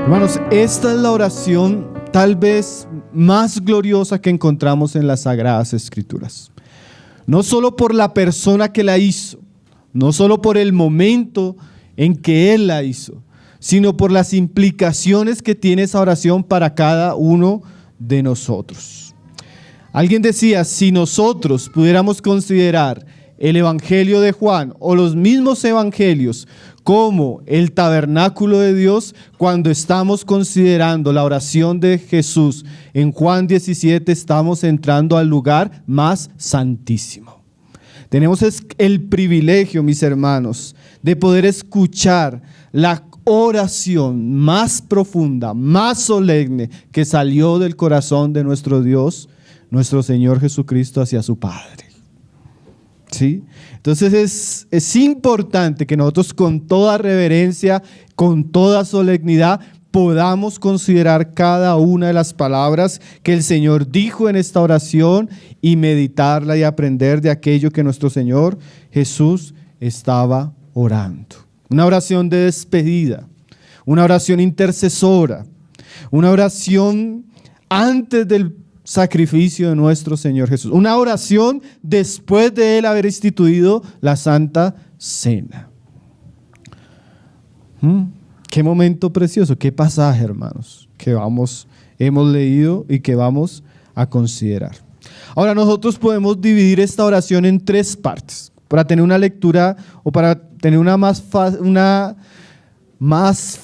Hermanos, esta es la oración tal vez más gloriosa que encontramos en las Sagradas Escrituras. No solo por la persona que la hizo, no solo por el momento en que Él la hizo, sino por las implicaciones que tiene esa oración para cada uno de nosotros. Alguien decía, si nosotros pudiéramos considerar el Evangelio de Juan o los mismos evangelios como el tabernáculo de Dios, cuando estamos considerando la oración de Jesús en Juan 17, estamos entrando al lugar más santísimo. Tenemos el privilegio, mis hermanos, de poder escuchar la oración más profunda, más solemne que salió del corazón de nuestro Dios, nuestro Señor Jesucristo, hacia su Padre. ¿Sí? Entonces es importante que nosotros con toda reverencia, con toda solemnidad, podamos considerar cada una de las palabras que el Señor dijo en esta oración y meditarla y aprender de aquello que nuestro Señor Jesús estaba orando. Una oración de despedida, una oración intercesora, una oración antes del sacrificio de nuestro Señor Jesús, una oración después de Él haber instituido la Santa Cena. Qué momento precioso, qué pasaje, hermanos, que hemos leído y que vamos a considerar. Ahora nosotros podemos dividir esta oración en tres partes, para tener una lectura o para tener una más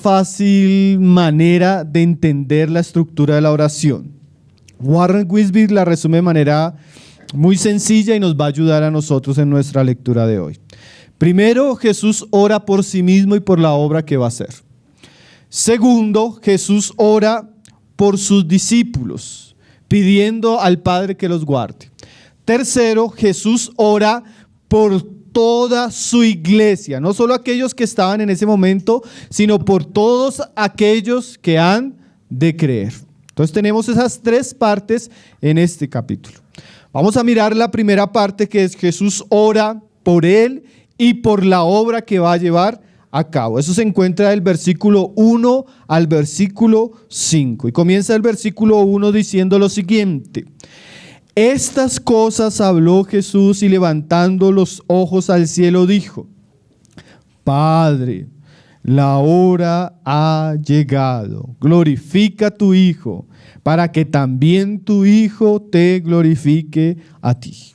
fácil manera de entender la estructura de la oración. Warren Wiersbe la resume de manera muy sencilla y nos va a ayudar a nosotros en nuestra lectura de hoy. Primero, Jesús ora por sí mismo y por la obra que va a hacer. Segundo, Jesús ora por sus discípulos, pidiendo al Padre que los guarde. Tercero, Jesús ora por toda su iglesia, no solo aquellos que estaban en ese momento, sino por todos aquellos que han de creer. Entonces tenemos esas tres partes en este capítulo. Vamos a mirar la primera parte, que es Jesús ora por él y por la obra que va a llevar a cabo. Eso se encuentra del versículo 1 al versículo 5. Y comienza el versículo 1 diciendo lo siguiente: estas cosas habló Jesús y levantando los ojos al cielo dijo: Padre, la hora ha llegado, glorifica a tu Hijo, para que también tu Hijo te glorifique a ti.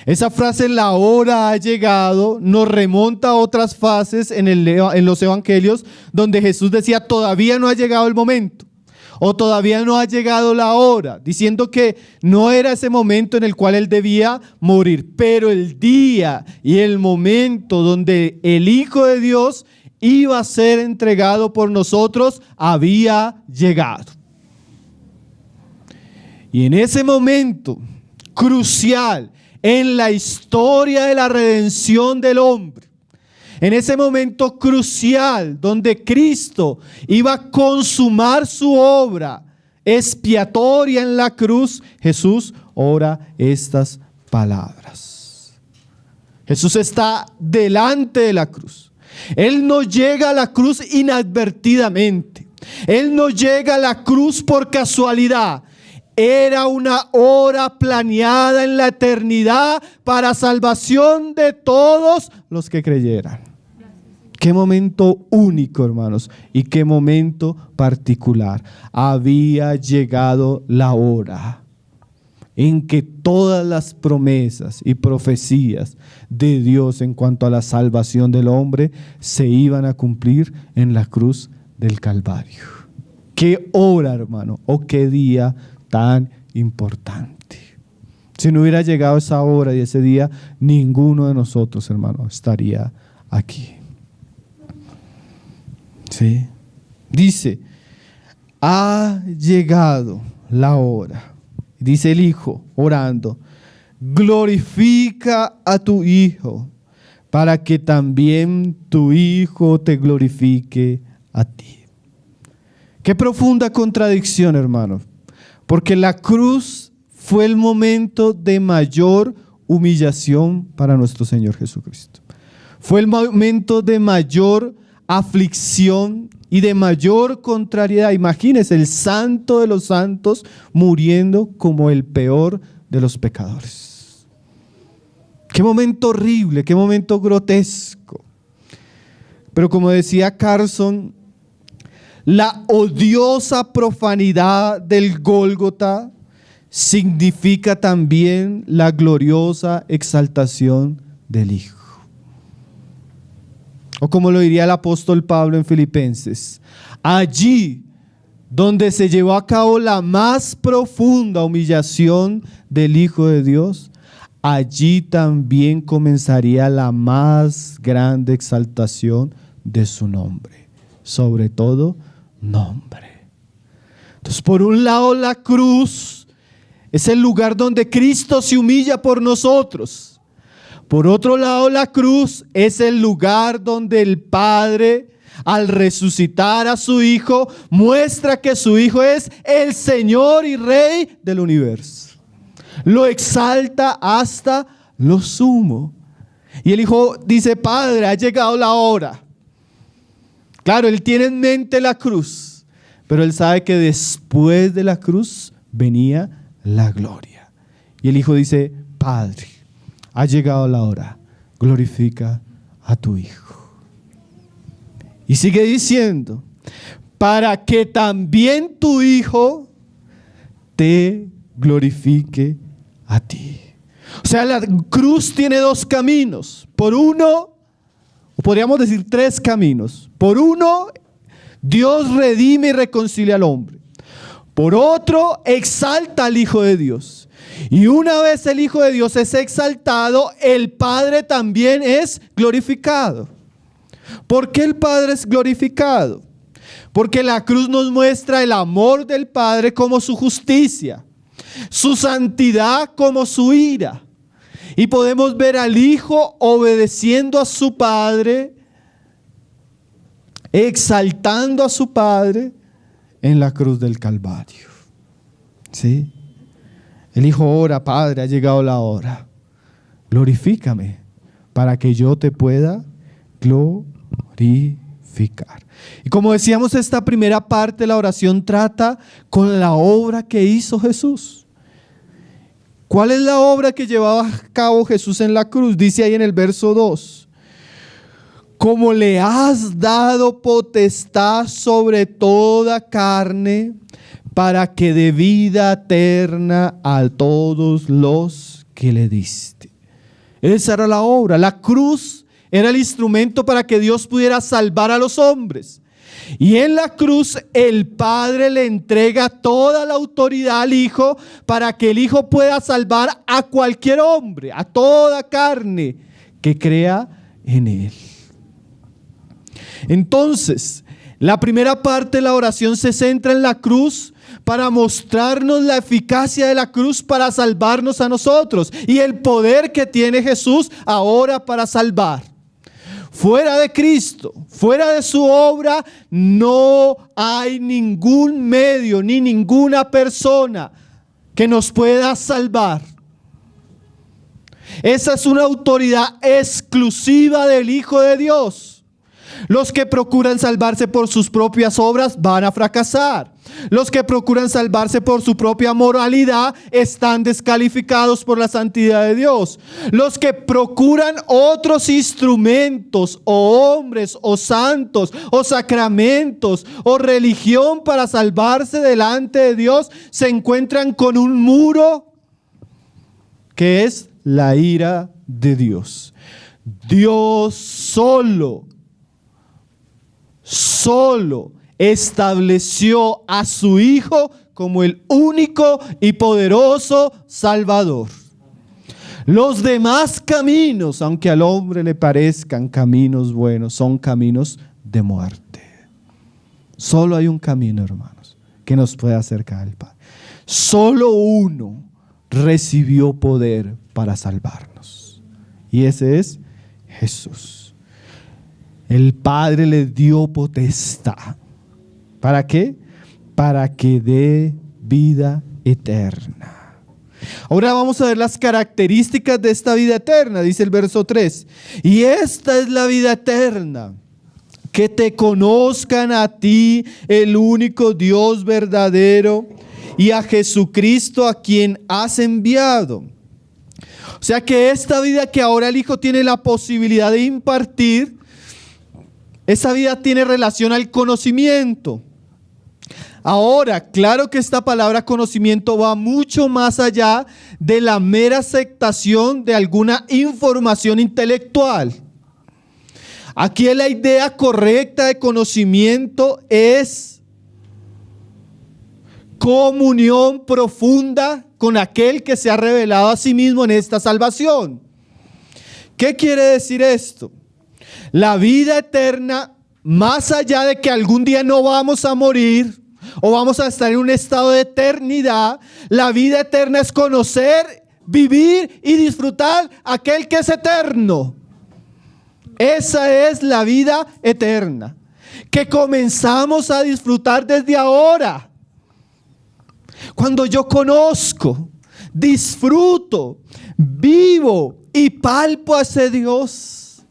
Esa frase, la hora ha llegado, nos remonta a otras fases en los evangelios donde Jesús decía, todavía no ha llegado el momento, o todavía no ha llegado la hora, diciendo que no era ese momento en el cual Él debía morir, pero el día y el momento donde el Hijo de Dios iba a ser entregado por nosotros había llegado. Y en ese momento crucial en la historia de la redención del hombre, en ese momento crucial donde Cristo iba a consumar su obra expiatoria en la cruz, Jesús ora estas palabras. Jesús está delante de la cruz. Él no llega a la cruz inadvertidamente. Él no llega a la cruz por casualidad. Era una hora planeada en la eternidad para salvación de todos los que creyeran. Qué momento único, hermanos, y qué momento particular. Había llegado la hora en que todas las promesas y profecías de Dios en cuanto a la salvación del hombre se iban a cumplir en la cruz del Calvario. Qué hora, hermano, o qué día tan importante. Si no hubiera llegado esa hora y ese día, ninguno de nosotros, hermano, estaría aquí. ¿Sí? Dice, ha llegado la hora. Dice el Hijo orando, glorifica a tu Hijo, para que también tu Hijo te glorifique a ti. Qué profunda contradicción, hermano, porque la cruz fue el momento de mayor humillación para nuestro Señor Jesucristo. Fue el momento de mayor aflicción y de mayor contrariedad. Imagínense, el santo de los santos muriendo como el peor de los pecadores. Qué momento horrible, qué momento grotesco. Pero como decía Carson, la odiosa profanidad del Gólgota significa también la gloriosa exaltación del Hijo. O como lo diría el apóstol Pablo en Filipenses, allí donde se llevó a cabo la más profunda humillación del Hijo de Dios, allí también comenzaría la más grande exaltación de su nombre, sobre todo nombre. Entonces, por un lado, la cruz es el lugar donde Cristo se humilla por nosotros. Por otro lado, la cruz es el lugar donde el Padre, al resucitar a su Hijo, muestra que su Hijo es el Señor y Rey del universo. Lo exalta hasta lo sumo. Y el Hijo dice: Padre, ha llegado la hora. Claro, Él tiene en mente la cruz, pero Él sabe que después de la cruz venía la gloria. Y el Hijo dice: Padre, ha llegado la hora, glorifica a tu Hijo. Y sigue diciendo: para que también tu Hijo te glorifique a ti. O sea, la cruz tiene dos caminos. Por uno, o podríamos decir tres caminos. Por uno, Dios redime y reconcilia al hombre. Por otro, exalta al Hijo de Dios. Y una vez el Hijo de Dios es exaltado, el Padre también es glorificado. ¿Por qué el Padre es glorificado? Porque la cruz nos muestra el amor del Padre como su justicia, su santidad como su ira. Y podemos ver al Hijo obedeciendo a su Padre, exaltando a su Padre en la cruz del Calvario. ¿Sí? El Hijo ora: Padre, ha llegado la hora. Glorifícame para que yo te pueda glorificar. Y como decíamos, esta primera parte de la oración trata con la obra que hizo Jesús. ¿Cuál es la obra que llevaba a cabo Jesús en la cruz? Dice ahí en el verso 2: como le has dado potestad sobre toda carne, para que dé vida eterna a todos los que le diste. Esa era la obra. La cruz era el instrumento para que Dios pudiera salvar a los hombres. Y en la cruz el Padre le entrega toda la autoridad al Hijo para que el Hijo pueda salvar a cualquier hombre, a toda carne que crea en Él. Entonces, la primera parte de la oración se centra en la cruz para mostrarnos la eficacia de la cruz para salvarnos a nosotros y el poder que tiene Jesús ahora para salvar. Fuera de Cristo, fuera de su obra, no hay ningún medio ni ninguna persona que nos pueda salvar. Esa es una autoridad exclusiva del Hijo de Dios. Los que procuran salvarse por sus propias obras van a fracasar. Los que procuran salvarse por su propia moralidad están descalificados por la santidad de Dios. Los que procuran otros instrumentos o hombres o santos o sacramentos o religión para salvarse delante de Dios se encuentran con un muro que es la ira de Dios. Dios solo estableció a su Hijo como el único y poderoso Salvador. Los demás caminos, aunque al hombre le parezcan caminos buenos, son caminos de muerte. Solo hay un camino, hermanos, que nos puede acercar al Padre. Solo uno recibió poder para salvarnos, y ese es Jesús. El Padre le dio potestad. ¿Para qué? Para que dé vida eterna. Ahora vamos a ver las características de esta vida eterna. Dice el verso 3: y esta es la vida eterna, que te conozcan a ti, el único Dios verdadero, y a Jesucristo a quien has enviado. O sea que esta vida que ahora el Hijo tiene la posibilidad de impartir, esa vida tiene relación al conocimiento. Ahora, claro que esta palabra conocimiento va mucho más allá de la mera aceptación de alguna información intelectual. Aquí la idea correcta de conocimiento es comunión profunda con aquel que se ha revelado a sí mismo en esta salvación. ¿Qué quiere decir esto? La vida eterna, más allá de que algún día no vamos a morir o vamos a estar en un estado de eternidad, la vida eterna es conocer, vivir y disfrutar aquel que es eterno. Esa es la vida eterna, que comenzamos a disfrutar desde ahora. Cuando yo conozco, disfruto, vivo y palpo a ese Dios,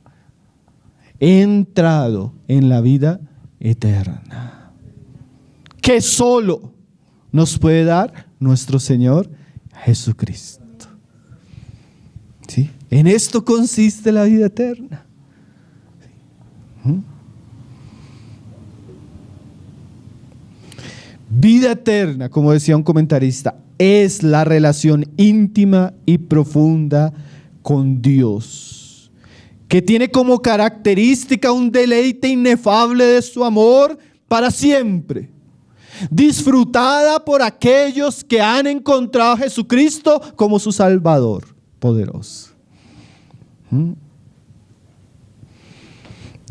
he entrado en la vida eterna, que solo nos puede dar nuestro Señor Jesucristo. ¿Sí? En esto consiste la vida eterna. Vida eterna, como decía un comentarista, es la relación íntima y profunda con Dios, que tiene como característica un deleite inefable de su amor para siempre, disfrutada por aquellos que han encontrado a Jesucristo como su Salvador poderoso.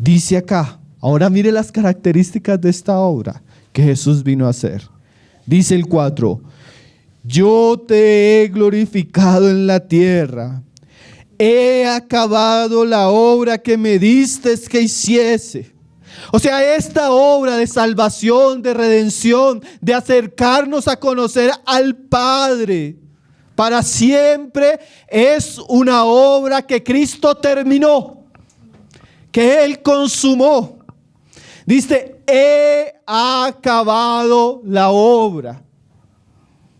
Dice acá, ahora mire las características de esta obra que Jesús vino a hacer. Dice el 4, yo te he glorificado en la tierra, he acabado la obra que me diste que hiciese. O sea, esta obra de salvación, de redención, de acercarnos a conocer al Padre para siempre, es una obra que Cristo terminó, que Él consumó. Dice, he acabado la obra.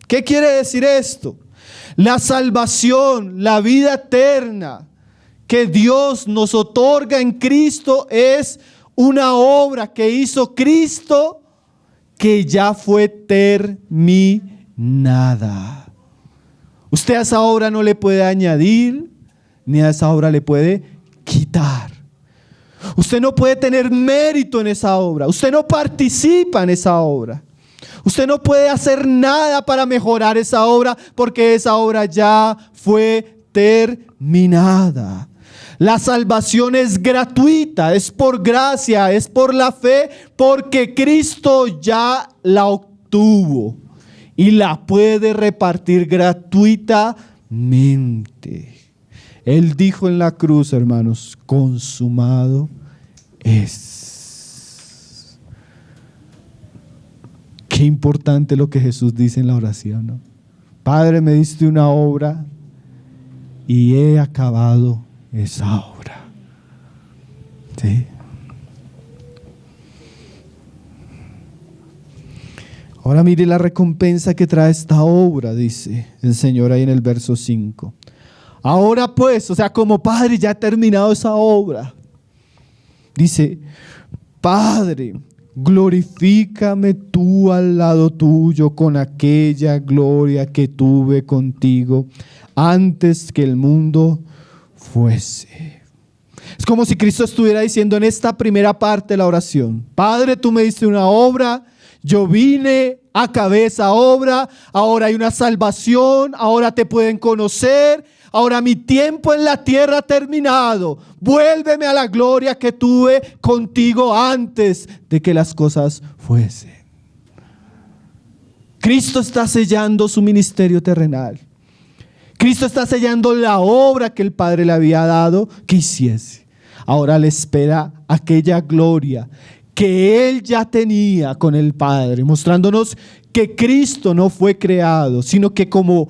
¿Qué quiere decir esto? La salvación, la vida eterna que Dios nos otorga en Cristo es una obra que hizo Cristo que ya fue terminada. Usted a esa obra no le puede añadir, ni a esa obra le puede quitar. Usted no puede tener mérito en esa obra. Usted no participa en esa obra. Usted no puede hacer nada para mejorar esa obra porque esa obra ya fue terminada. La salvación es gratuita, es por gracia, es por la fe, porque Cristo ya la obtuvo y la puede repartir gratuitamente. Él dijo en la cruz, hermanos, consumado es. Qué importante lo que Jesús dice en la oración, ¿no? Padre, me diste una obra y he acabado esa obra. ¿Sí? Ahora mire la recompensa que trae esta obra, dice el Señor ahí en el verso 5. Ahora pues, o sea, como Padre ya ha terminado esa obra. Dice, Padre, glorifícame tú al lado tuyo con aquella gloria que tuve contigo antes que el mundo fuese. Es como si Cristo estuviera diciendo en esta primera parte de la oración, Padre, tú me diste una obra, yo vine, acabé esa obra, ahora hay una salvación, ahora te pueden conocer, ahora mi tiempo en la tierra ha terminado, vuélveme a la gloria que tuve contigo antes de que las cosas fuesen. Cristo está sellando su ministerio terrenal. Cristo está sellando la obra que el Padre le había dado que hiciese. Ahora le espera aquella gloria que Él ya tenía con el Padre, mostrándonos que Cristo no fue creado, sino que como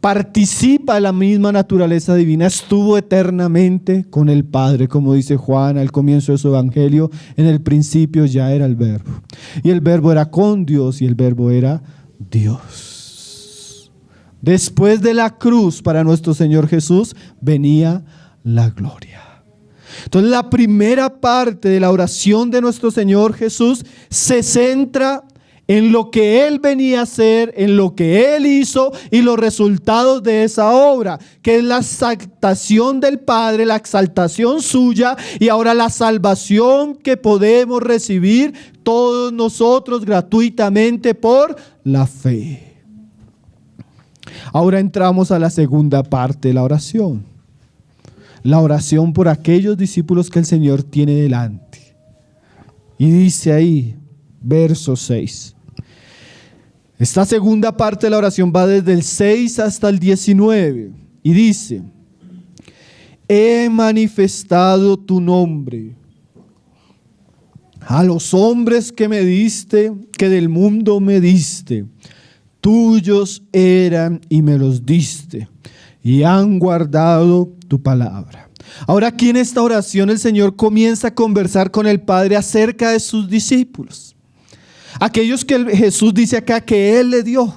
participa de la misma naturaleza divina, estuvo eternamente con el Padre, como dice Juan al comienzo de su evangelio, en el principio ya era el Verbo. Y el Verbo era con Dios y el Verbo era Dios. Después de la cruz para nuestro Señor Jesús venía la gloria. Entonces la primera parte de la oración de nuestro Señor Jesús se centra en lo que Él venía a hacer, en lo que Él hizo y los resultados de esa obra, que es la exaltación del Padre, la exaltación suya y ahora la salvación que podemos recibir todos nosotros gratuitamente por la fe. Ahora entramos a la segunda parte de la oración. La oración por aquellos discípulos que el Señor tiene delante. Y dice ahí, verso 6. Esta segunda parte de la oración va desde el 6 hasta el 19 y dice: he manifestado tu nombre a los hombres que me diste, que del mundo me diste. Tuyos eran y me los diste, y han guardado tu palabra. Ahora aquí en esta oración el Señor comienza a conversar con el Padre acerca de sus discípulos. Aquellos que Jesús dice acá que Él le dio.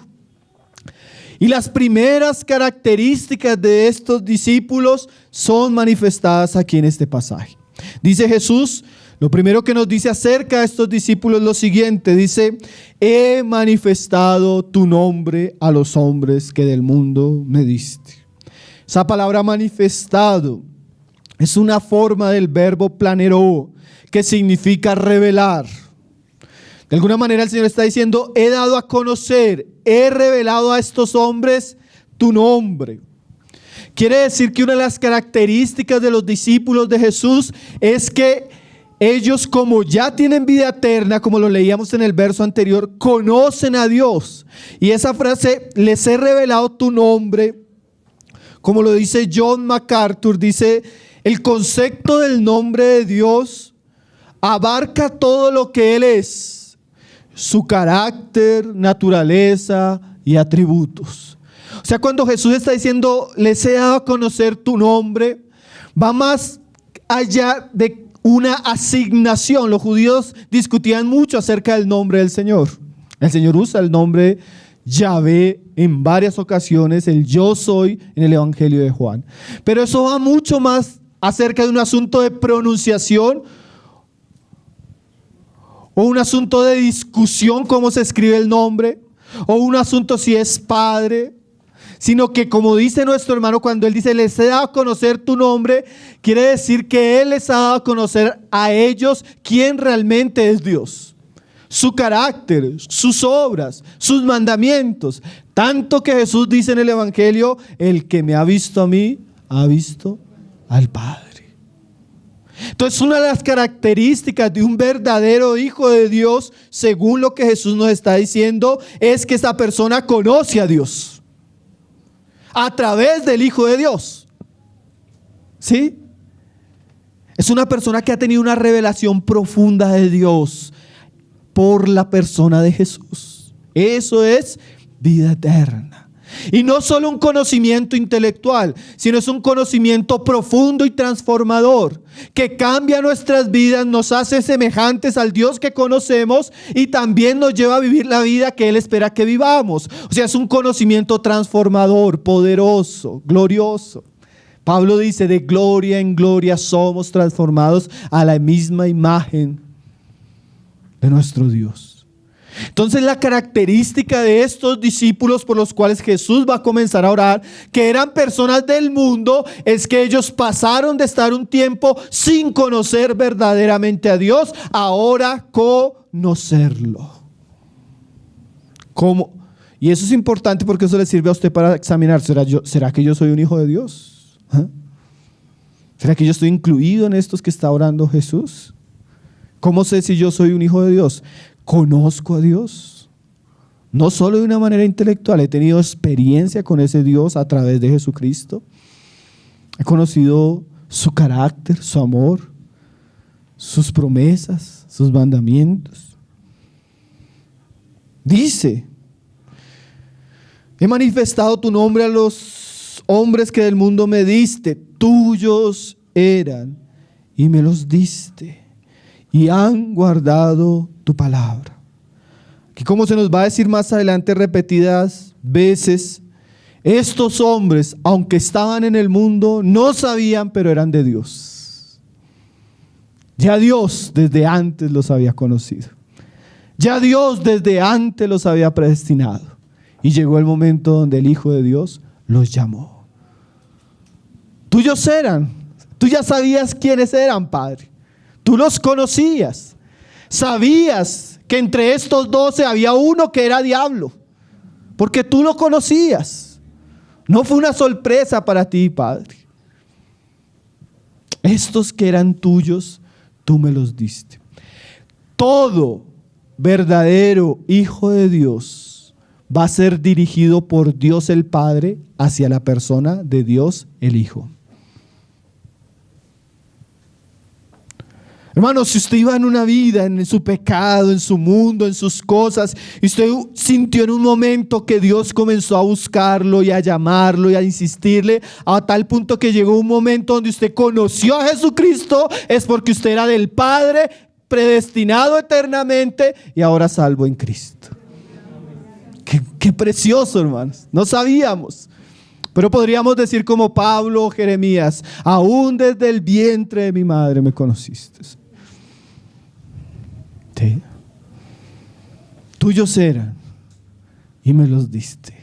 Y las primeras características de estos discípulos son manifestadas aquí en este pasaje. Dice Jesús, lo primero que nos dice acerca de estos discípulos es lo siguiente. Dice, he manifestado tu nombre a los hombres que del mundo me diste. Esa palabra manifestado es una forma del verbo planero que significa revelar. De alguna manera el Señor está diciendo, he dado a conocer, he revelado a estos hombres tu nombre. Quiere decir que una de las características de los discípulos de Jesús es que ellos, como ya tienen vida eterna, como lo leíamos en el verso anterior, conocen a Dios. Y esa frase, les he revelado tu nombre, como lo dice John MacArthur, dice, el concepto del nombre de Dios abarca todo lo que Él es, su carácter, naturaleza y atributos. O sea, cuando Jesús está diciendo, les he dado a conocer tu nombre, va más allá de una asignación. Los judíos discutían mucho acerca del nombre del Señor. El Señor usa el nombre Yahvé en varias ocasiones, el yo soy en el Evangelio de Juan. Pero eso va mucho más acerca de un asunto de pronunciación o un asunto de discusión, cómo se escribe el nombre, o un asunto si es Padre, sino que como dice nuestro hermano cuando él dice les he dado a conocer tu nombre, quiere decir que Él les ha dado a conocer a ellos quién realmente es Dios, su carácter, sus obras, sus mandamientos, tanto que Jesús dice en el Evangelio, el que me ha visto a mí, ha visto al Padre. Entonces, una de las características de un verdadero hijo de Dios, según lo que Jesús nos está diciendo, es que esa persona conoce a Dios a través del Hijo de Dios. ¿Sí? Es una persona que ha tenido una revelación profunda de Dios por la persona de Jesús. Eso es vida eterna. Y no solo un conocimiento intelectual, sino es un conocimiento profundo y transformador que cambia nuestras vidas, nos hace semejantes al Dios que conocemos y también nos lleva a vivir la vida que Él espera que vivamos. O sea, es un conocimiento transformador, poderoso, glorioso. Pablo dice, de gloria en gloria somos transformados a la misma imagen de nuestro Dios. Entonces la característica de estos discípulos por los cuales Jesús va a comenzar a orar, que eran personas del mundo, es que ellos pasaron de estar un tiempo sin conocer verdaderamente a Dios, ahora conocerlo. ¿Cómo? Y eso es importante porque eso le sirve a usted para examinar, ¿será que yo soy un hijo de Dios? ¿Ah? ¿Será que yo estoy incluido en estos que está orando Jesús? ¿Cómo sé si yo soy un hijo de Dios? Conozco a Dios, no solo de una manera intelectual, he tenido experiencia con ese Dios a través de Jesucristo. He conocido su carácter, su amor, sus promesas, sus mandamientos. Dice, He manifestado tu nombre a los hombres que del mundo me diste. Tuyos eran y me los diste. Y han guardado tu palabra. Que como se nos va a decir más adelante repetidas veces, estos hombres, aunque estaban en el mundo, no sabían, pero eran de Dios. Ya Dios desde antes los había conocido. Ya Dios desde antes los había predestinado. Y llegó el momento donde el Hijo de Dios los llamó. Tuyos eran. Tú ya sabías quiénes eran, Padre. Tú los conocías. Sabías que entre estos 12 había uno que era diablo. Porque tú lo conocías. No fue una sorpresa para ti, Padre. Estos que eran tuyos, tú me los diste. Todo verdadero Hijo de Dios va a ser dirigido por Dios el Padre hacia la persona de Dios el Hijo. Hermano, si usted iba en una vida, en su pecado, en su mundo, en sus cosas, y usted sintió en un momento que Dios comenzó a buscarlo y a llamarlo y a insistirle, a tal punto que llegó un momento donde usted conoció a Jesucristo, es porque usted era del Padre, predestinado eternamente y ahora salvo en Cristo. Qué precioso, hermanos. No sabíamos. Pero podríamos decir como Pablo o Jeremías, aún desde el vientre de mi madre me conociste. Sí. Tuyos eran y me los diste.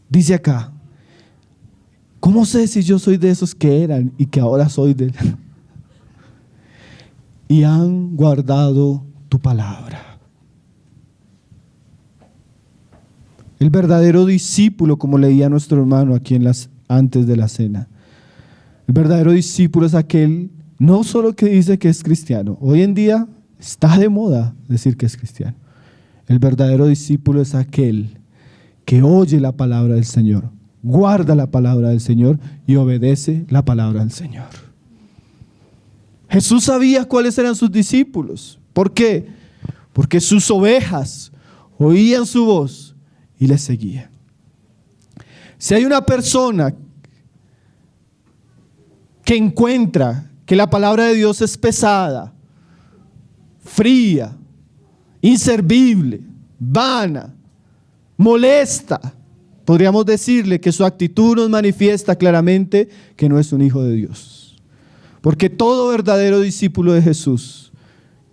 Dice acá, ¿cómo sé si yo soy de esos que eran y que ahora soy de... y han guardado tu palabra? El verdadero discípulo, como leía nuestro hermano aquí antes de la cena, el verdadero discípulo es aquel no solo que dice que es cristiano. Hoy en día está de moda decir que es cristiano. El verdadero discípulo es aquel que oye la palabra del Señor, guarda la palabra del Señor y obedece la palabra del Señor. Jesús sabía cuáles eran sus discípulos. ¿Por qué? Porque sus ovejas oían su voz y les seguían. Si hay una persona que encuentra que la palabra de Dios es pesada, fría, inservible, vana, molesta, podríamos decirle que su actitud nos manifiesta claramente que no es un hijo de Dios. Porque todo verdadero discípulo de Jesús,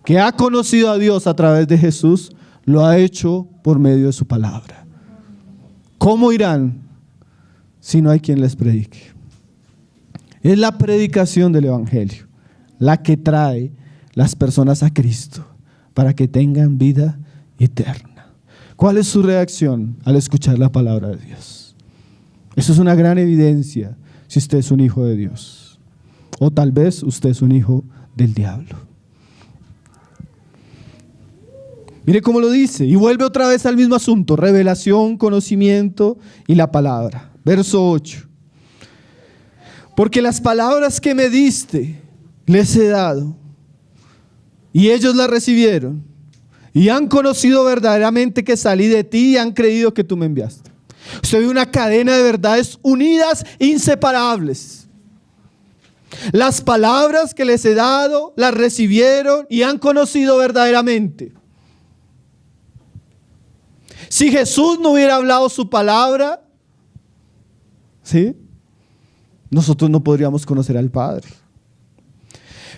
que ha conocido a Dios a través de Jesús, lo ha hecho por medio de su palabra. ¿Cómo irán si no hay quien les predique? Es la predicación del Evangelio la que trae las personas a Cristo para que tengan vida eterna. ¿Cuál es su reacción al escuchar la palabra de Dios? Eso es una gran evidencia si usted es un hijo de Dios. O tal vez usted es un hijo del diablo. Mire cómo lo dice, y vuelve otra vez al mismo asunto: revelación, conocimiento y la palabra. Verso 8. Porque las palabras que me diste les he dado, y ellos las recibieron, y han conocido verdaderamente que salí de ti y han creído que tú me enviaste. Usted ve una cadena de verdades unidas, inseparables. Las palabras que les he dado, las recibieron y han conocido verdaderamente. Si Jesús no hubiera hablado su palabra, ¿sí?, nosotros no podríamos conocer al Padre.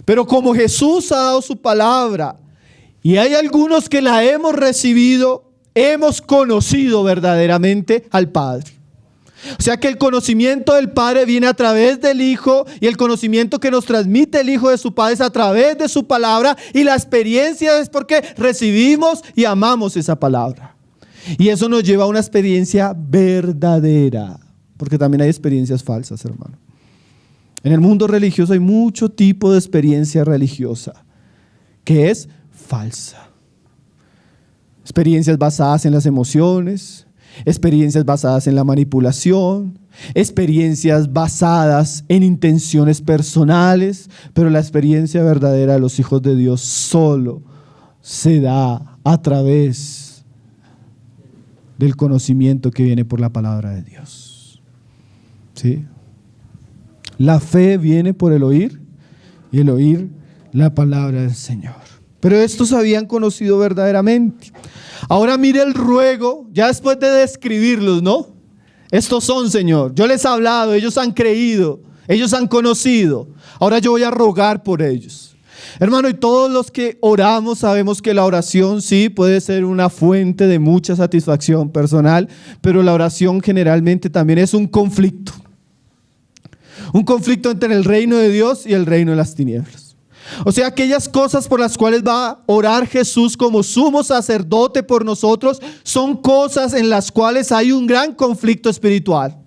Pero como Jesús ha dado su palabra y hay algunos que la hemos recibido, hemos conocido verdaderamente al Padre. O sea que el conocimiento del Padre viene a través del Hijo, y el conocimiento que nos transmite el Hijo de su Padre es a través de su palabra, y la experiencia es porque recibimos y amamos esa palabra. Y eso nos lleva a una experiencia verdadera, porque también hay experiencias falsas, hermano. En el mundo religioso hay mucho tipo de experiencia religiosa que es falsa. Experiencias basadas en las emociones, experiencias basadas en la manipulación, experiencias basadas en intenciones personales, pero la experiencia verdadera de los hijos de Dios solo se da a través del conocimiento que viene por la palabra de Dios. ¿Sí? La fe viene por el oír y el oír la palabra del Señor. Pero estos habían conocido verdaderamente. Ahora mire el ruego, ya después de describirlos, ¿no? Estos son, Señor, yo les he hablado, ellos han creído, ellos han conocido. Ahora yo voy a rogar por ellos. Hermano, y todos los que oramos sabemos que la oración sí puede ser una fuente de mucha satisfacción personal, pero la oración generalmente también es un conflicto. Un conflicto entre el reino de Dios y el reino de las tinieblas. O sea, aquellas cosas por las cuales va a orar Jesús como sumo sacerdote por nosotros son cosas en las cuales hay un gran conflicto espiritual.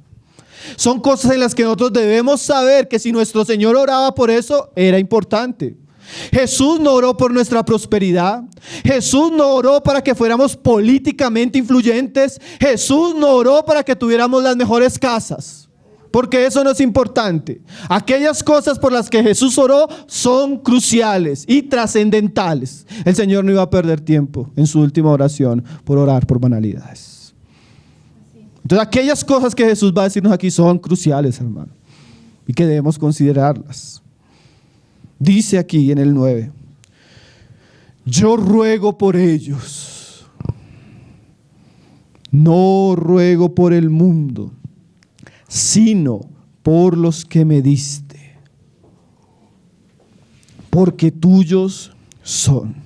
Son cosas en las que nosotros debemos saber que si nuestro Señor oraba por eso, era importante. Jesús no oró por nuestra prosperidad. Jesús no oró para que fuéramos políticamente influyentes. Jesús no oró para que tuviéramos las mejores casas. Porque eso no es importante. Aquellas cosas por las que Jesús oró son cruciales y trascendentales. El Señor no iba a perder tiempo en su última oración por orar por banalidades. Entonces aquellas cosas que Jesús va a decirnos aquí son cruciales, hermano, y que debemos considerarlas. Dice aquí en el 9: yo ruego por ellos, no ruego por el mundo, sino por los que me diste, porque tuyos son.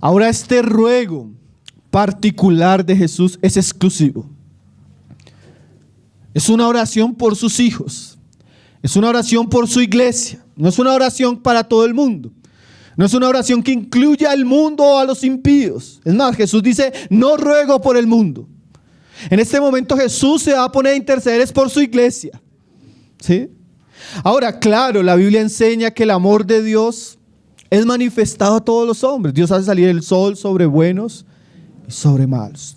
Ahora este ruego particular de Jesús es exclusivo. Es una oración por sus hijos, es una oración por su iglesia, no es una oración para todo el mundo. No es una oración que incluya al mundo o a los impíos. Es más, Jesús dice, no ruego por el mundo. En este momento Jesús se va a poner a interceder por su iglesia. ¿Sí? Ahora, claro, la Biblia enseña que el amor de Dios es manifestado a todos los hombres. Dios hace salir el sol sobre buenos y sobre malos.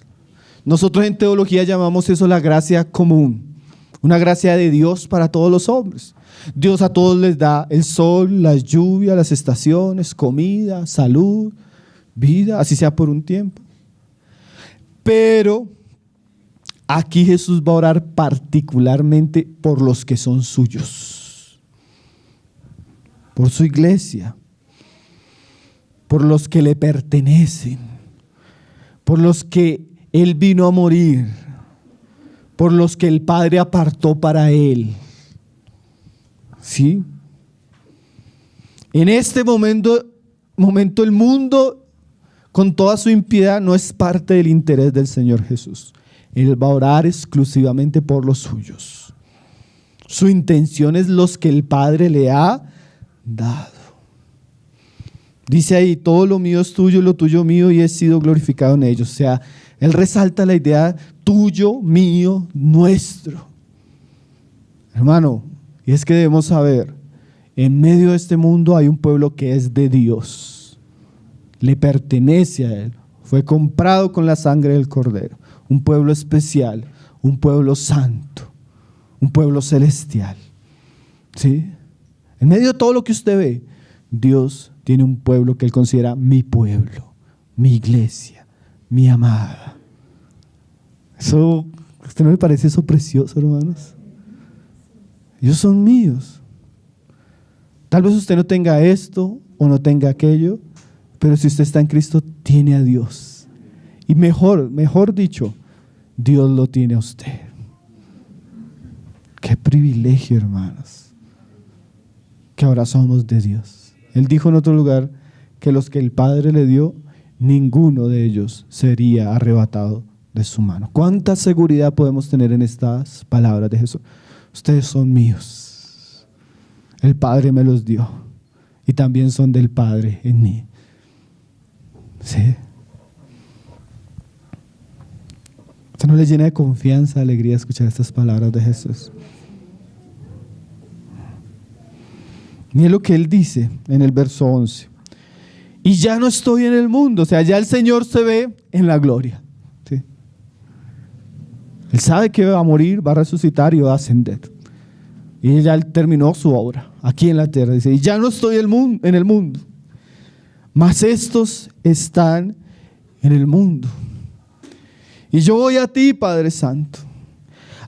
Nosotros en teología llamamos eso la gracia común. Una gracia de Dios para todos los hombres. Dios a todos les da el sol, las lluvias, las estaciones, comida, salud, vida, así sea por un tiempo. Pero aquí Jesús va a orar particularmente por los que son suyos, por su iglesia, por los que le pertenecen, por los que Él vino a morir, por los que el Padre apartó para Él. ¿Sí? En este momento el mundo con toda su impiedad no es parte del interés del Señor Jesús. Él va a orar exclusivamente por los suyos. Su intención es los que el Padre le ha dado. Dice ahí, todo lo mío es tuyo, lo tuyo mío, y he sido glorificado en ellos. O sea, Él resalta la idea tuyo, mío, nuestro. Hermano, y es que debemos saber, en medio de este mundo hay un pueblo que es de Dios. Le pertenece a Él. Fue comprado con la sangre del Cordero. Un pueblo especial, un pueblo santo, un pueblo celestial. ¿Sí? En medio de todo lo que usted ve, Dios tiene un pueblo que Él considera mi pueblo, mi iglesia, mi amada. Eso, ¿a usted no le parece eso precioso, hermanos? Ellos son míos. Tal vez usted no tenga esto o no tenga aquello, pero si usted está en Cristo, tiene a Dios. Y mejor dicho, Dios lo tiene a usted. Qué privilegio, hermanos, que ahora somos de Dios. Él dijo en otro lugar que los que el Padre le dio, ninguno de ellos sería arrebatado de su mano. ¿Cuánta seguridad podemos tener en estas palabras de Jesús? Ustedes son míos. El Padre me los dio y también son del Padre en mí. ¿Sí? ¿Esto no le llena de confianza, alegría escuchar estas palabras de Jesús? Mire lo que Él dice en el verso 11. Y ya no estoy en el mundo. O sea, ya el Señor se ve en la gloria. ¿Sí? Él sabe que va a morir, va a resucitar y va a ascender. Y ya Él terminó su obra aquí en la tierra. Dice, y ya no estoy en el mundo, mas estos están en el mundo. Y yo voy a ti, Padre Santo.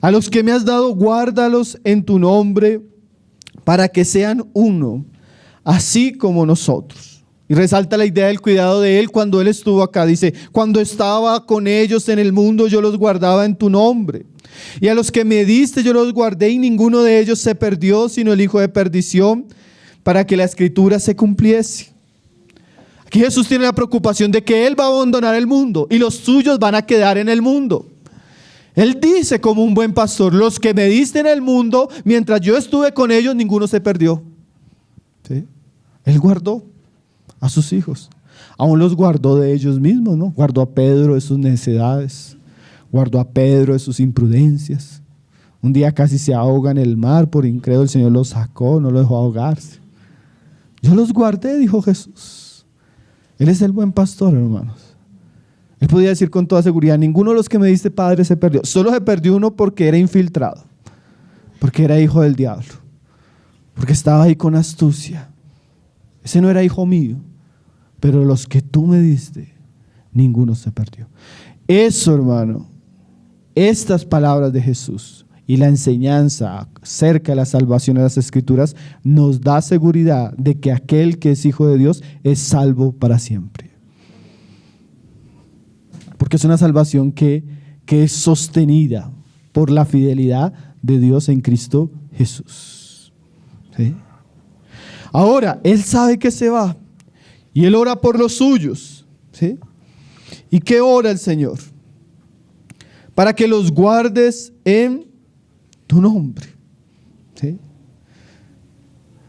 A los que me has dado, guárdalos en tu nombre para que sean uno, así como nosotros. Y resalta la idea del cuidado de Él cuando Él estuvo acá. Dice, cuando estaba con ellos en el mundo, yo los guardaba en tu nombre. Y a los que me diste, yo los guardé y ninguno de ellos se perdió, sino el hijo de perdición, para que la escritura se cumpliese. Aquí Jesús tiene la preocupación de que Él va a abandonar el mundo y los suyos van a quedar en el mundo. Él dice como un buen pastor, los que me diste en el mundo, mientras yo estuve con ellos, ninguno se perdió. ¿Sí? Él guardó a sus hijos. Aún los guardó de ellos mismos, ¿no? Guardó a Pedro de sus necedades, guardó a Pedro de sus imprudencias. Un día casi se ahoga en el mar, por incrédulo el Señor lo sacó, no lo dejó ahogarse. Yo los guardé, dijo Jesús. Él es el buen pastor, hermanos. Él podía decir con toda seguridad, ninguno de los que me diste, Padre, se perdió. Solo se perdió uno porque era infiltrado, porque era hijo del diablo, porque estaba ahí con astucia. Ese no era hijo mío, pero los que tú me diste, ninguno se perdió. Eso, hermano, estas palabras de Jesús y la enseñanza acerca de la salvación de las Escrituras nos da seguridad de que aquel que es hijo de Dios es salvo para siempre. Porque es una salvación que es sostenida por la fidelidad de Dios en Cristo Jesús. ¿Sí? Ahora, Él sabe que se va y Él ora por los suyos. ¿Sí? ¿Y qué ora el Señor? Para que los guardes en tu nombre. ¿Sí?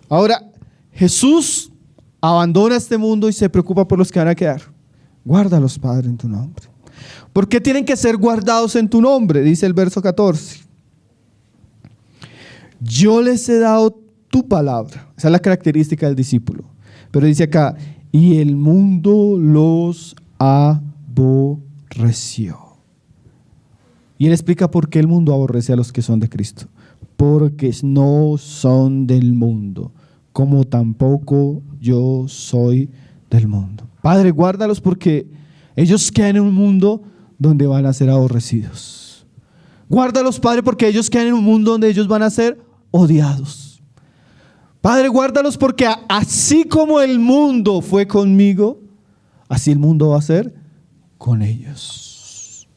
Ahora, Jesús abandona este mundo y se preocupa por los que van a quedar. Guárdalos, Padre, en tu nombre. ¿Por qué tienen que ser guardados en tu nombre? Dice el verso 14. Yo les he dado tu palabra. Esa es la característica del discípulo. Pero dice acá, y el mundo los aborreció. Y él explica por qué el mundo aborrece a los que son de Cristo. Porque no son del mundo, como tampoco yo soy del mundo. Padre, guárdalos porque ellos quedan en un mundo donde van a ser aborrecidos. Guárdalos, Padre, porque ellos quedan en un mundo donde ellos van a ser odiados. Padre, guárdalos porque así como el mundo fue conmigo, así el mundo va a ser con ellos.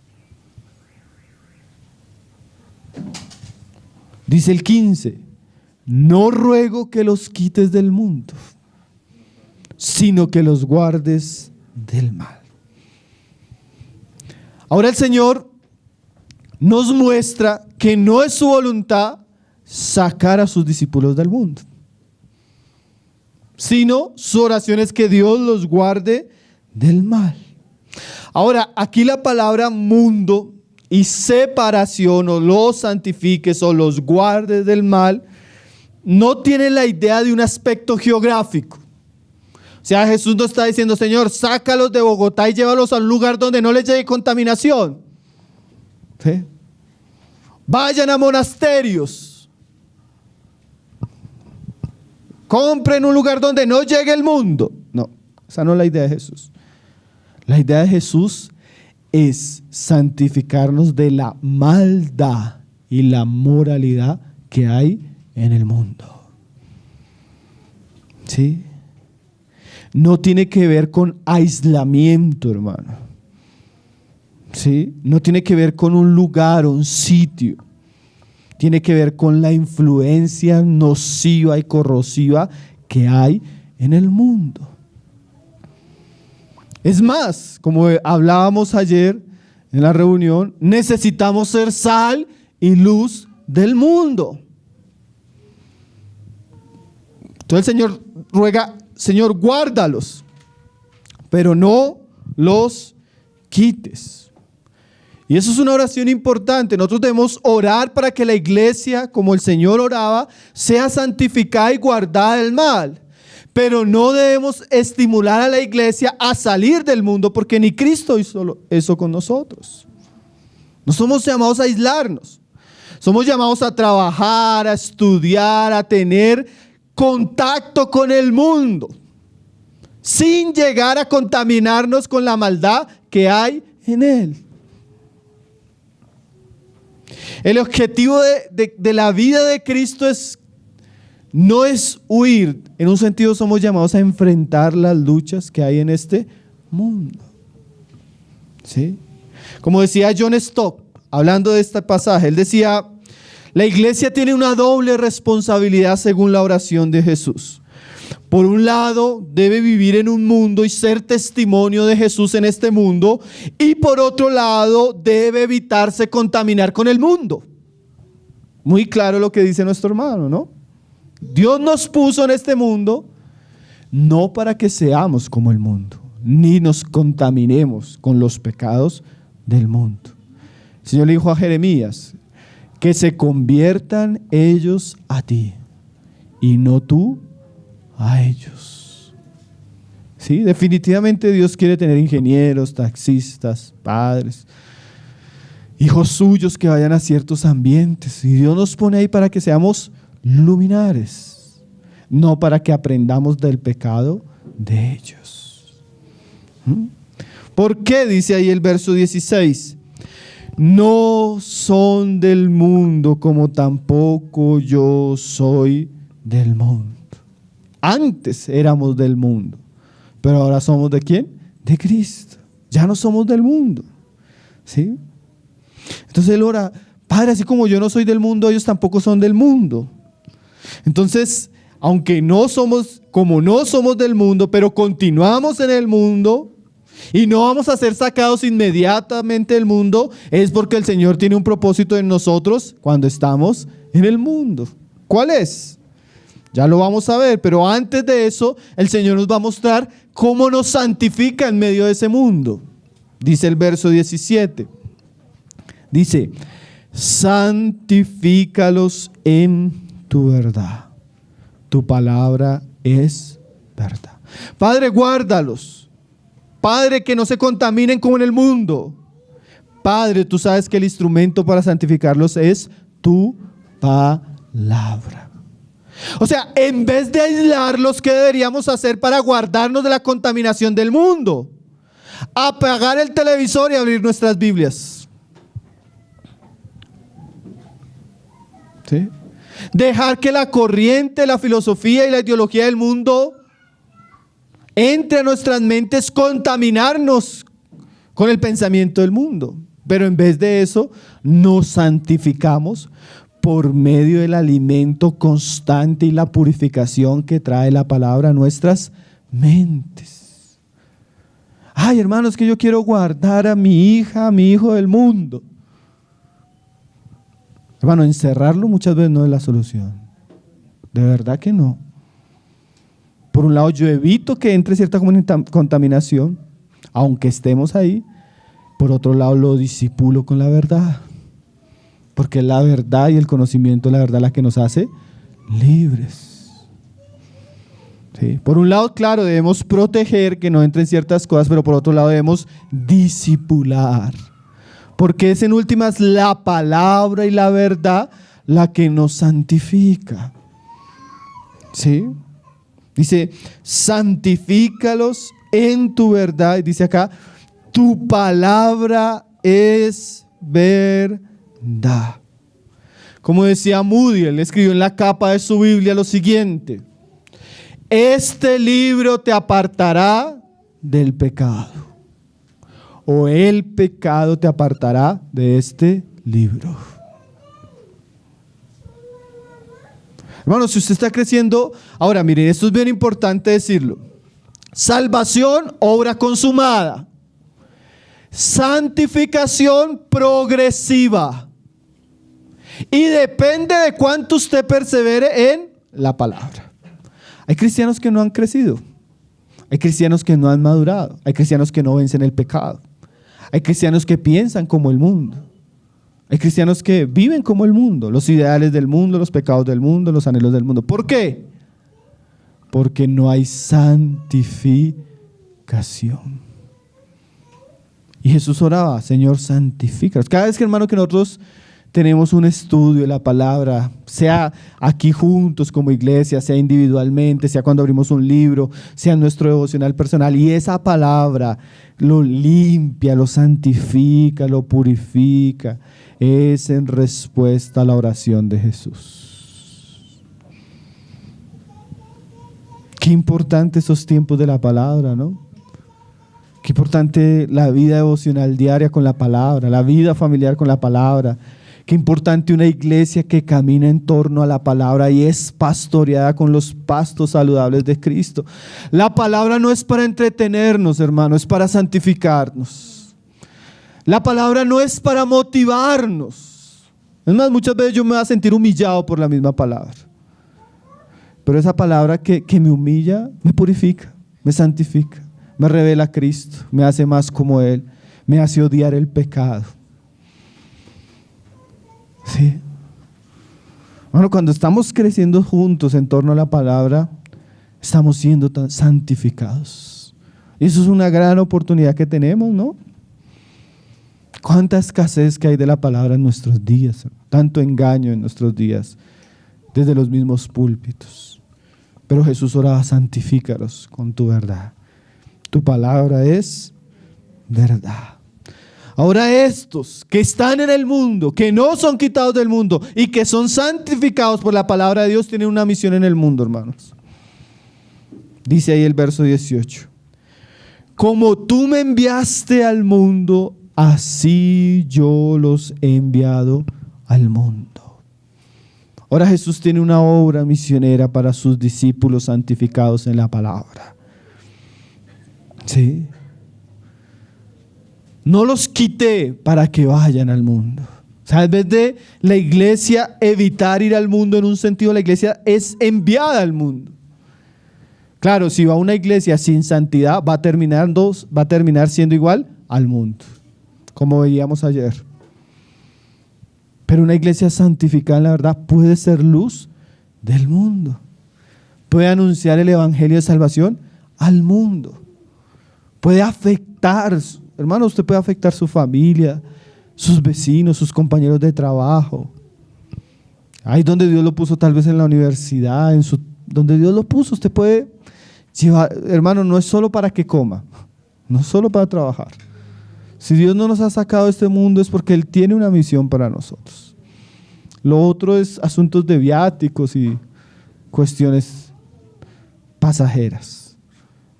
Dice el 15, no ruego que los quites del mundo, sino que los guardes del mal. Ahora el Señor nos muestra que no es su voluntad sacar a sus discípulos del mundo, sino su oración es que Dios los guarde del mal. Ahora, aquí la palabra mundo y separación, o los santifiques o los guardes del mal, no tiene la idea de un aspecto geográfico. O sea, Jesús no está diciendo, Señor, sácalos de Bogotá y llévalos a un lugar donde no les llegue contaminación. ¿Sí? Vayan a monasterios. Compren un lugar donde no llegue el mundo. No, esa no es la idea de Jesús. La idea de Jesús es santificarnos de la maldad y la moralidad que hay en el mundo. ¿Sí? No tiene que ver con aislamiento, hermano. ¿Sí? No tiene que ver con un lugar o un sitio. Tiene que ver con la influencia nociva y corrosiva que hay en el mundo. Es más, como hablábamos ayer en la reunión, necesitamos ser sal y luz del mundo. Entonces el Señor ruega, Señor, guárdalos, pero no los quites. Y eso es una oración importante. Nosotros debemos orar para que la iglesia, como el Señor oraba, sea santificada y guardada del mal. Pero no debemos estimular a la iglesia a salir del mundo, porque ni Cristo hizo eso con nosotros. No somos llamados a aislarnos. Somos llamados a trabajar, a estudiar, a tener contacto con el mundo, sin llegar a contaminarnos con la maldad que hay en él. El objetivo de la vida de Cristo no es huir. En un sentido somos llamados a enfrentar las luchas que hay en este mundo. ¿Sí? Como decía John Stott, hablando de este pasaje, él decía, la iglesia tiene una doble responsabilidad según la oración de Jesús. Por un lado, debe vivir en un mundo y ser testimonio de Jesús en este mundo. Y por otro lado, debe evitarse contaminar con el mundo. Muy claro lo que dice nuestro hermano, ¿no? Dios nos puso en este mundo no para que seamos como el mundo, ni nos contaminemos con los pecados del mundo. El Señor le dijo a Jeremías, que se conviertan ellos a ti y no tú a ellos. Sí, definitivamente Dios quiere tener ingenieros, taxistas, padres, hijos suyos que vayan a ciertos ambientes. Y Dios nos pone ahí para que seamos luminares, no para que aprendamos del pecado de ellos. ¿Por qué? Dice ahí el verso 16. No son del mundo como tampoco yo soy del mundo. Antes éramos del mundo, pero ahora somos ¿de quién? De Cristo. Ya no somos del mundo. ¿Sí? Entonces él ora, Padre, así como yo no soy del mundo, ellos tampoco son del mundo. Entonces, aunque no somos del mundo, pero continuamos en el mundo y no vamos a ser sacados inmediatamente del mundo, es porque el Señor tiene un propósito en nosotros cuando estamos en el mundo. ¿Cuál es? Ya lo vamos a ver, pero antes de eso, el Señor nos va a mostrar cómo nos santifica en medio de ese mundo. Dice el verso 17. Dice, santifícalos en tu verdad. Tu palabra es verdad. Padre, guárdalos. Padre, que no se contaminen como en el mundo. Padre, tú sabes que el instrumento para santificarlos es tu palabra. O sea, en vez de aislarlos, ¿qué deberíamos hacer para guardarnos de la contaminación del mundo? Apagar el televisor y abrir nuestras Biblias. ¿Sí? Dejar que la corriente, la filosofía y la ideología del mundo entre a nuestras mentes, contaminarnos con el pensamiento del mundo. Pero en vez de eso, nos santificamos por medio del alimento constante y la purificación que trae la palabra a nuestras mentes. Ay, hermanos, que yo quiero guardar a mi hija, a mi hijo del mundo. Hermano, encerrarlo muchas veces no es la solución. De verdad que no. Por un lado, yo evito que entre cierta contaminación, aunque estemos ahí. Por otro lado, lo disipulo con la verdad. Porque es la verdad y el conocimiento de la verdad la que nos hace libres. ¿Sí? Por un lado, claro, debemos proteger que no entren ciertas cosas, pero por otro lado debemos disipular. Porque es en últimas la palabra y la verdad la que nos santifica. ¿Sí? Dice, santifícalos en tu verdad. Y dice acá, tu palabra es verdad. Como decía Moody, él escribió en la capa de su Biblia lo siguiente: este libro te apartará del pecado, o el pecado te apartará de este libro. Hermano, si usted está creciendo, ahora miren, esto es bien importante decirlo: salvación, obra consumada; santificación progresiva. Y depende de cuánto usted persevere en la palabra. Hay cristianos que no han crecido. Hay cristianos que no han madurado. Hay cristianos que no vencen el pecado. Hay cristianos que piensan como el mundo. Hay cristianos que viven como el mundo. Los ideales del mundo, los pecados del mundo, los anhelos del mundo. ¿Por qué? Porque no hay santificación. Y Jesús oraba: Señor, santifícalos. Cada vez que, hermano, que nosotros tenemos un estudio de la palabra, sea aquí juntos como iglesia, sea individualmente, sea cuando abrimos un libro, sea en nuestro devocional personal, y esa palabra lo limpia, lo santifica, lo purifica, es en respuesta a la oración de Jesús. Qué importante esos tiempos de la palabra, ¿no? Qué importante la vida devocional diaria con la palabra, la vida familiar con la palabra. Qué importante una iglesia que camina en torno a la palabra y es pastoreada con los pastos saludables de Cristo. La palabra no es para entretenernos, hermano, es para santificarnos. La palabra no es para motivarnos. Es más, muchas veces yo me voy a sentir humillado por la misma palabra. Pero esa palabra que me humilla, me purifica, me santifica, me revela a Cristo, me hace más como Él, me hace odiar el pecado. Sí. Bueno, cuando estamos creciendo juntos en torno a la palabra, estamos siendo tan santificados. Y eso es una gran oportunidad que tenemos, ¿no? Cuánta escasez que hay de la palabra en nuestros días, tanto engaño en nuestros días, desde los mismos púlpitos. Pero Jesús oraba: santifícalos con tu verdad. Tu palabra es verdad. Ahora estos que están en el mundo, que no son quitados del mundo y que son santificados por la palabra de Dios, tienen una misión en el mundo, hermanos. Dice ahí el verso 18: como tú me enviaste al mundo, así yo los he enviado al mundo. Ahora Jesús tiene una obra misionera para sus discípulos santificados en la palabra. Sí. No los quité para que vayan al mundo. O sea, en vez de la iglesia evitar ir al mundo en un sentido, la iglesia es enviada al mundo. Claro, si va a una iglesia sin santidad, va a terminar siendo igual al mundo, como veíamos ayer. Pero una iglesia santificada en la verdad puede ser luz del mundo. Puede anunciar el evangelio de salvación al mundo. Puede afectar, hermano, usted puede afectar su familia, sus vecinos, sus compañeros de trabajo. Ahí donde Dios lo puso, tal vez en la universidad, donde Dios lo puso, usted puede llevar, hermano, no es solo para que coma, no es solo para trabajar. Si Dios no nos ha sacado de este mundo es porque Él tiene una misión para nosotros. Lo otro es asuntos de viáticos y cuestiones pasajeras.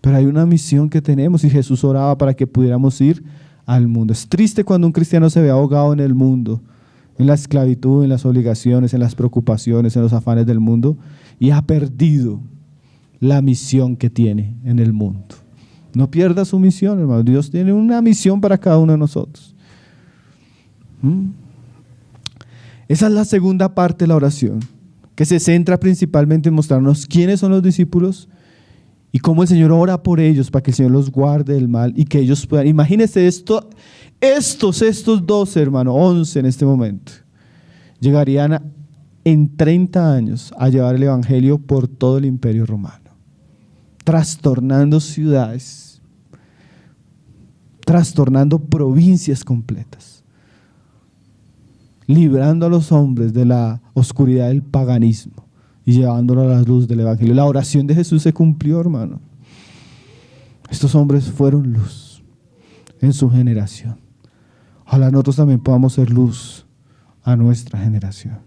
Pero hay una misión que tenemos y Jesús oraba para que pudiéramos ir al mundo. Es triste cuando un cristiano se ve ahogado en el mundo, en la esclavitud, en las obligaciones, en las preocupaciones, en los afanes del mundo, y ha perdido la misión que tiene en el mundo. No pierda su misión, hermano. Dios tiene una misión para cada uno de nosotros. Esa es la segunda parte de la oración, que se centra principalmente en mostrarnos quiénes son los discípulos y cómo el Señor ora por ellos para que el Señor los guarde del mal y que ellos puedan. Imagínense esto, estos 12, hermano, 11 en este momento, llegarían en 30 años a llevar el evangelio por todo el imperio romano, trastornando ciudades, trastornando provincias completas, librando a los hombres de la oscuridad del paganismo y llevándolo a la luz del evangelio. La oración de Jesús se cumplió, hermano. Estos hombres fueron luz en su generación. Ojalá nosotros también podamos ser luz a nuestra generación.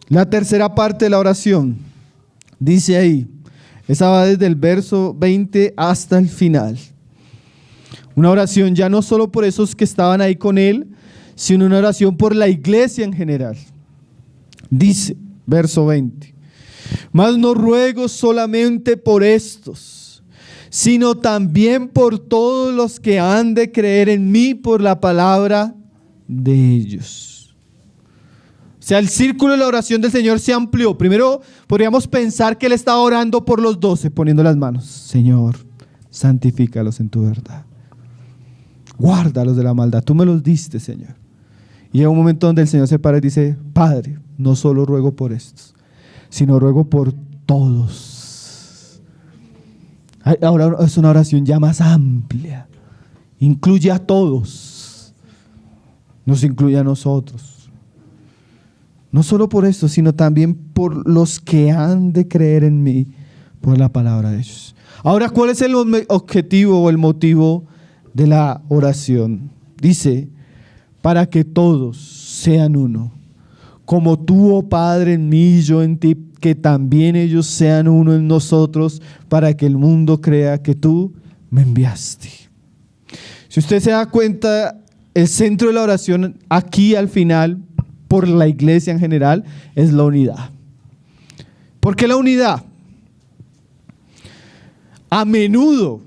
La tercera parte de la oración, dice ahí, esa va desde el verso 20 hasta el final. Una oración ya no solo por esos que estaban ahí con él, sino una oración por la iglesia en general. Dice, verso 20: mas no ruego solamente por estos, sino también por todos los que han de creer en mí por la palabra de ellos. O sea, el círculo de la oración del Señor se amplió. Primero podríamos pensar que Él estaba orando por los 12, poniendo las manos. Señor, santifícalos en tu verdad. Guárdalos de la maldad. Tú me los diste, Señor. Y llega un momento donde el Señor se para y dice: Padre, no solo ruego por estos, sino ruego por todos. Ahora es una oración ya más amplia. Incluye a todos. Nos incluye a nosotros. No solo por esto, sino también por los que han de creer en mí por la palabra de ellos. Ahora, ¿cuál es el objetivo o el motivo de la oración? Dice, para que todos sean uno, como tú, oh Padre, en mí y yo en ti, que también ellos sean uno en nosotros, para que el mundo crea que tú me enviaste. Si usted se da cuenta, el centro de la oración aquí al final, por la iglesia en general, es la unidad. ¿Por qué la unidad? A menudo,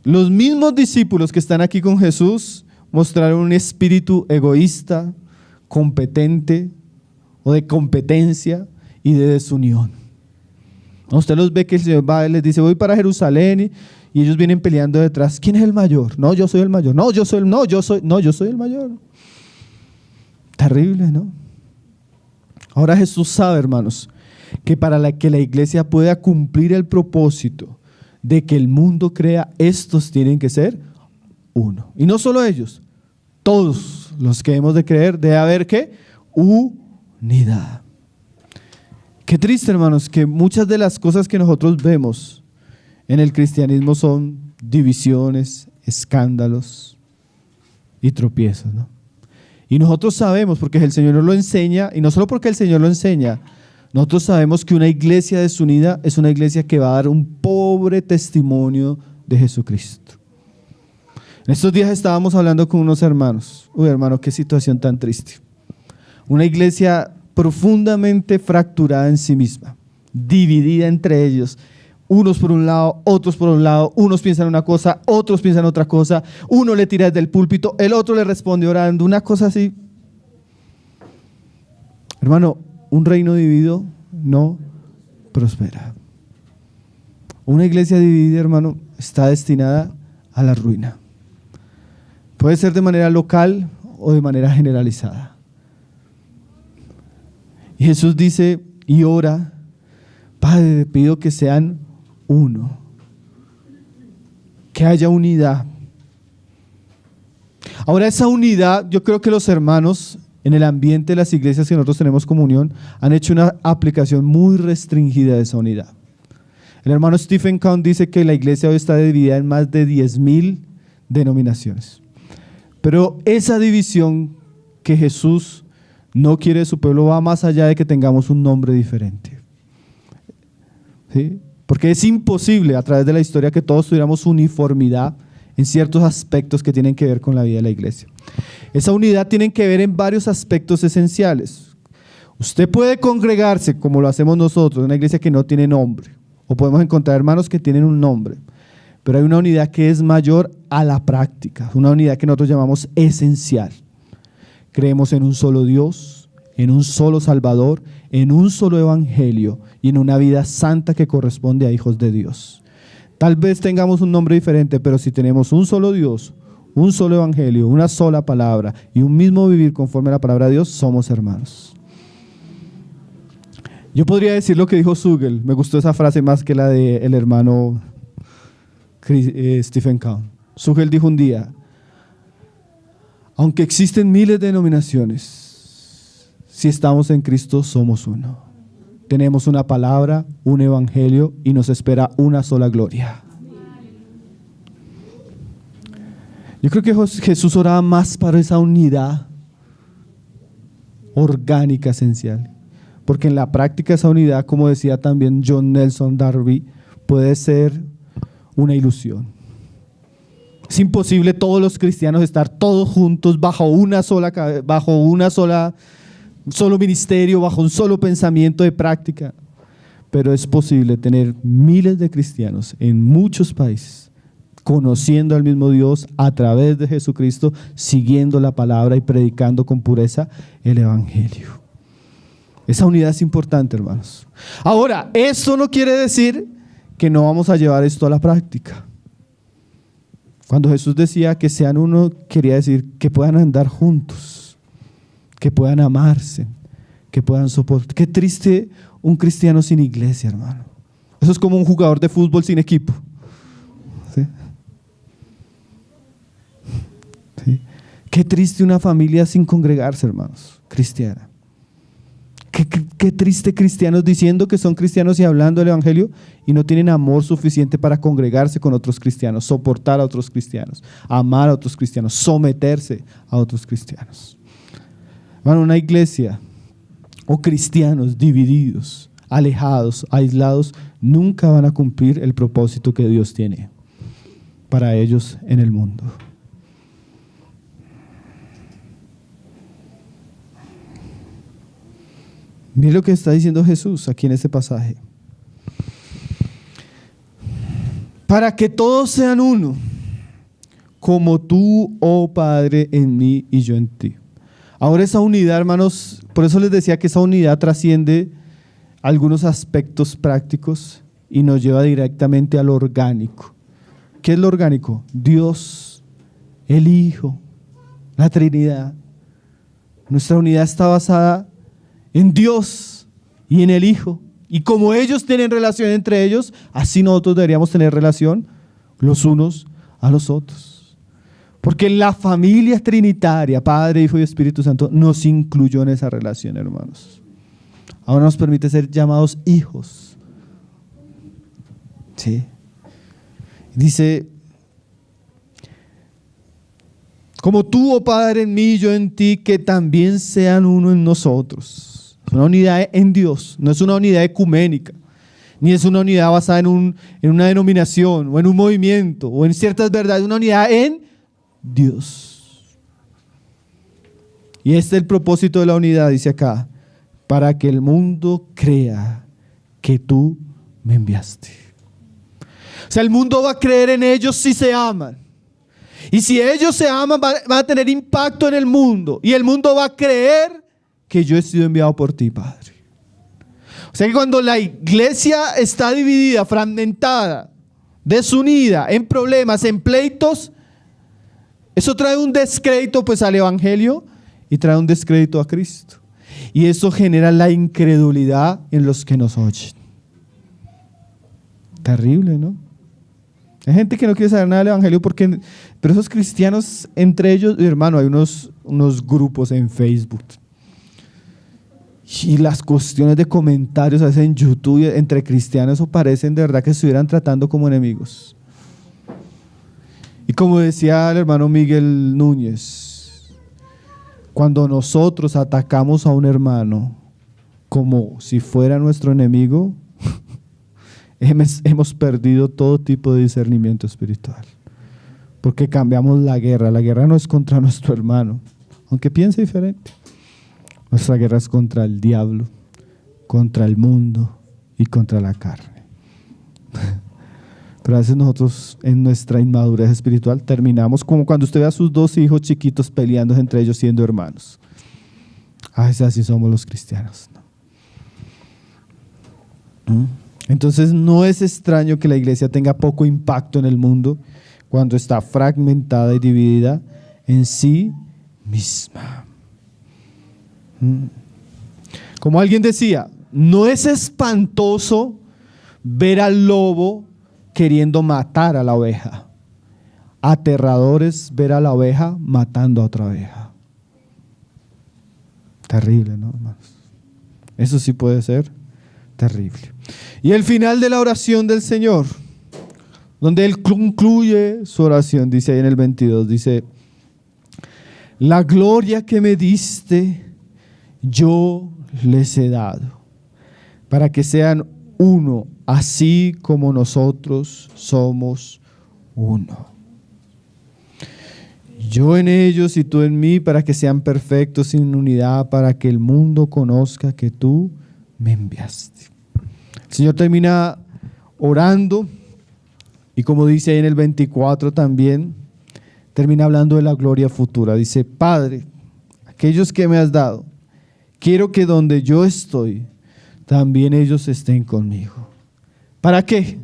los mismos discípulos que están aquí con Jesús mostraron un espíritu egoísta, competente o de competencia y de desunión. Usted los ve que el Señor va y les dice, voy para Jerusalén y ellos vienen peleando detrás. ¿Quién es el mayor? No, yo soy el mayor. No, yo soy el mayor. Terrible, ¿no? Ahora Jesús sabe, hermanos, que para que la iglesia pueda cumplir el propósito de que el mundo crea, estos tienen que ser uno. Y no solo ellos, todos los que hemos de creer, debe haber ¿qué? Unidad. Qué triste, hermanos, que muchas de las cosas que nosotros vemos en el cristianismo son divisiones, escándalos y tropiezos, ¿no? Y nosotros sabemos, porque el Señor nos lo enseña, y no solo porque el Señor lo enseña, nosotros sabemos que una iglesia desunida es una iglesia que va a dar un pobre testimonio de Jesucristo. En estos días estábamos hablando con unos hermanos. Uy, hermano, qué situación tan triste. Una iglesia profundamente fracturada en sí misma, dividida entre ellos. Unos por un lado, otros por un lado. Unos piensan una cosa, otros piensan otra cosa. Uno le tira desde el púlpito, el otro le responde orando. Una cosa así. Hermano, un reino dividido no prospera. Una iglesia dividida, hermano, está destinada a la ruina. Puede ser de manera local o de manera generalizada. Y Jesús dice y ora, Padre, te pido que sean uno, que haya unidad. Ahora esa unidad, yo creo que los hermanos en el ambiente de las iglesias que nosotros tenemos comunión han hecho una aplicación muy restringida de esa unidad. El hermano Stephen Kahn dice que la iglesia hoy está dividida en más de 10,000 denominaciones. Pero esa división que Jesús no quiere de su pueblo va más allá de que tengamos un nombre diferente. ¿Sí? Porque es imposible a través de la historia que todos tuviéramos uniformidad en ciertos aspectos que tienen que ver con la vida de la iglesia. Esa unidad tiene que ver en varios aspectos esenciales. Usted puede congregarse como lo hacemos nosotros, en una iglesia que no tiene nombre, o podemos encontrar hermanos que tienen un nombre, pero hay una unidad que es mayor a la práctica, una unidad que nosotros llamamos esencial. Creemos en un solo Dios, en un solo Salvador, en un solo Evangelio y en una vida santa que corresponde a hijos de Dios. Tal vez tengamos un nombre diferente, pero si tenemos un solo Dios, un solo Evangelio, una sola palabra y un mismo vivir conforme a la palabra de Dios, somos hermanos. Yo podría decir lo que dijo Zugel, me gustó esa frase más que la del hermano Stephen Kahn. Zugel dijo un día, aunque existen miles de denominaciones, si estamos en Cristo somos uno. Tenemos una palabra, un evangelio y nos espera una sola gloria. Yo creo que Jesús oraba más para esa unidad orgánica esencial, porque en la práctica esa unidad, como decía también John Nelson Darby, puede ser una ilusión. Es imposible todos los cristianos estar todos juntos bajo solo ministerio, bajo un solo pensamiento de práctica, pero es posible tener miles de cristianos en muchos países conociendo al mismo Dios a través de Jesucristo, siguiendo la palabra y predicando con pureza el evangelio. Esa unidad es importante, hermanos. Ahora, esto no quiere decir que no vamos a llevar esto a la práctica. Cuando Jesús decía que sean uno, quería decir que puedan andar juntos, que puedan amarse, que puedan soportar. Qué triste un cristiano sin iglesia, hermano. Eso es como un jugador de fútbol sin equipo. ¿Sí? ¿Sí? Qué triste una familia sin congregarse, hermanos, cristiana. Qué triste cristianos diciendo que son cristianos y hablando del evangelio y no tienen amor suficiente para congregarse con otros cristianos, soportar a otros cristianos, amar a otros cristianos, someterse a otros cristianos. Bueno, una iglesia o cristianos divididos, alejados, aislados, nunca van a cumplir el propósito que Dios tiene para ellos en el mundo. Mire lo que está diciendo Jesús aquí en este pasaje. Para que todos sean uno, como tú, oh Padre, en mí y yo en ti. Ahora esa unidad, hermanos, por eso les decía que esa unidad trasciende algunos aspectos prácticos y nos lleva directamente a lo orgánico. ¿Qué es lo orgánico? Dios, el Hijo, la Trinidad. Nuestra unidad está basada en Dios y en el Hijo. Y como ellos tienen relación entre ellos, así nosotros deberíamos tener relación los unos a los otros. Porque la familia trinitaria, Padre, Hijo y Espíritu Santo, nos incluyó en esa relación, hermanos. Ahora nos permite ser llamados hijos. ¿Sí? Dice, como tú, oh Padre, en mí y yo en ti, que también sean uno en nosotros. Es una unidad en Dios, no es una unidad ecuménica, ni es una unidad basada en una denominación o en un movimiento o en ciertas verdades, es una unidad en Dios. Y este es el propósito de la unidad, dice acá, para que el mundo crea que tú me enviaste. O sea, el mundo va a creer en ellos si se aman. Y si ellos se aman, van a tener impacto en el mundo. Y el mundo va a creer que yo he sido enviado por ti, Padre. O sea que cuando la iglesia está dividida, fragmentada, desunida, en problemas, en pleitos, eso trae un descrédito pues al evangelio y trae un descrédito a Cristo. Y eso genera la incredulidad en los que nos oyen. Terrible, ¿no? Hay gente que no quiere saber nada del evangelio pero esos cristianos entre ellos, hermano, hay unos grupos en Facebook. Y las cuestiones de comentarios a veces en YouTube entre cristianos, eso parecen de verdad que se estuvieran tratando como enemigos. Y como decía el hermano Miguel Núñez, cuando nosotros atacamos a un hermano como si fuera nuestro enemigo, hemos perdido todo tipo de discernimiento espiritual. Porque cambiamos la guerra. La guerra no es contra nuestro hermano, aunque piense diferente. Nuestra guerra es contra el diablo, contra el mundo y contra la carne. Pero a veces nosotros en nuestra inmadurez espiritual terminamos como cuando usted ve a sus dos hijos chiquitos peleando entre ellos siendo hermanos. A veces así somos los cristianos, ¿no? Entonces no es extraño que la iglesia tenga poco impacto en el mundo cuando está fragmentada y dividida en sí misma. Como alguien decía, no es espantoso ver al lobo queriendo matar a la oveja. Aterrador es ver a la oveja matando a otra oveja. Terrible, ¿no, hermanos? Eso sí puede ser terrible. Y el final de la oración del Señor, donde Él concluye su oración, dice ahí en el 22, dice, la gloria que me diste, yo les he dado, para que sean uno, así como nosotros somos uno. Yo en ellos y tú en mí, para que sean perfectos en unidad, para que el mundo conozca que tú me enviaste. El Señor termina orando y como dice ahí en el 24 también, termina hablando de la gloria futura. Dice, Padre, aquellos que me has dado, quiero que donde yo estoy, también ellos estén conmigo. ¿Para qué?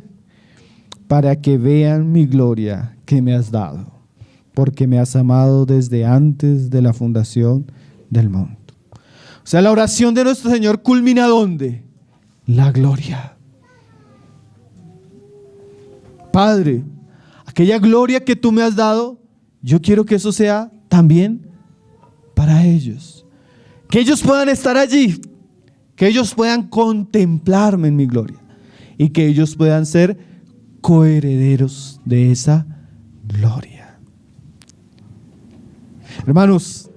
Para que vean mi gloria que me has dado, porque me has amado desde antes de la fundación del mundo. O sea, la oración de nuestro Señor culmina ¿dónde? La gloria. Padre, aquella gloria que tú me has dado, yo quiero que eso sea también para ellos. Que ellos puedan estar allí que ellos puedan contemplarme en mi gloria y que ellos puedan ser coherederos de esa gloria. Hermanos,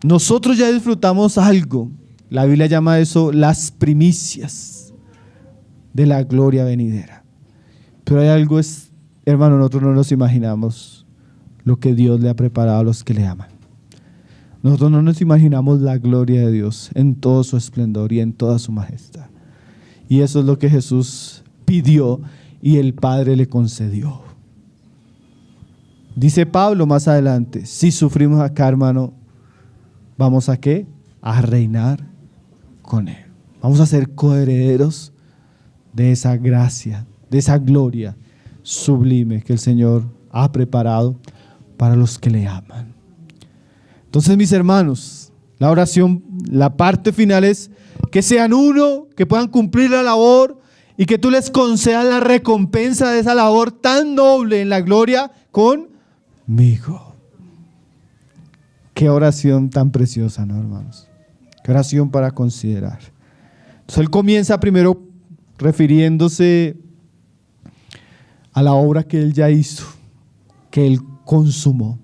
nosotros ya disfrutamos algo. La Biblia llama eso las primicias de la gloria venidera. Pero hay algo, hermano, nosotros no nos imaginamos lo que Dios le ha preparado a los que le aman. Nosotros no nos imaginamos la gloria de Dios en todo su esplendor y en toda su majestad. Y eso es lo que Jesús pidió y el Padre le concedió. Dice Pablo más adelante, si sufrimos acá, hermano, ¿vamos a qué? A reinar con Él. Vamos a ser coherederos de esa gracia, de esa gloria sublime que el Señor ha preparado para los que le aman. Entonces, mis hermanos, la oración, la parte final es que sean uno, que puedan cumplir la labor y que tú les concedas la recompensa de esa labor tan noble en la gloria conmigo. Qué oración tan preciosa, ¿no, hermanos? Qué oración para considerar. Entonces él comienza primero refiriéndose a la obra que él ya hizo, que él consumó.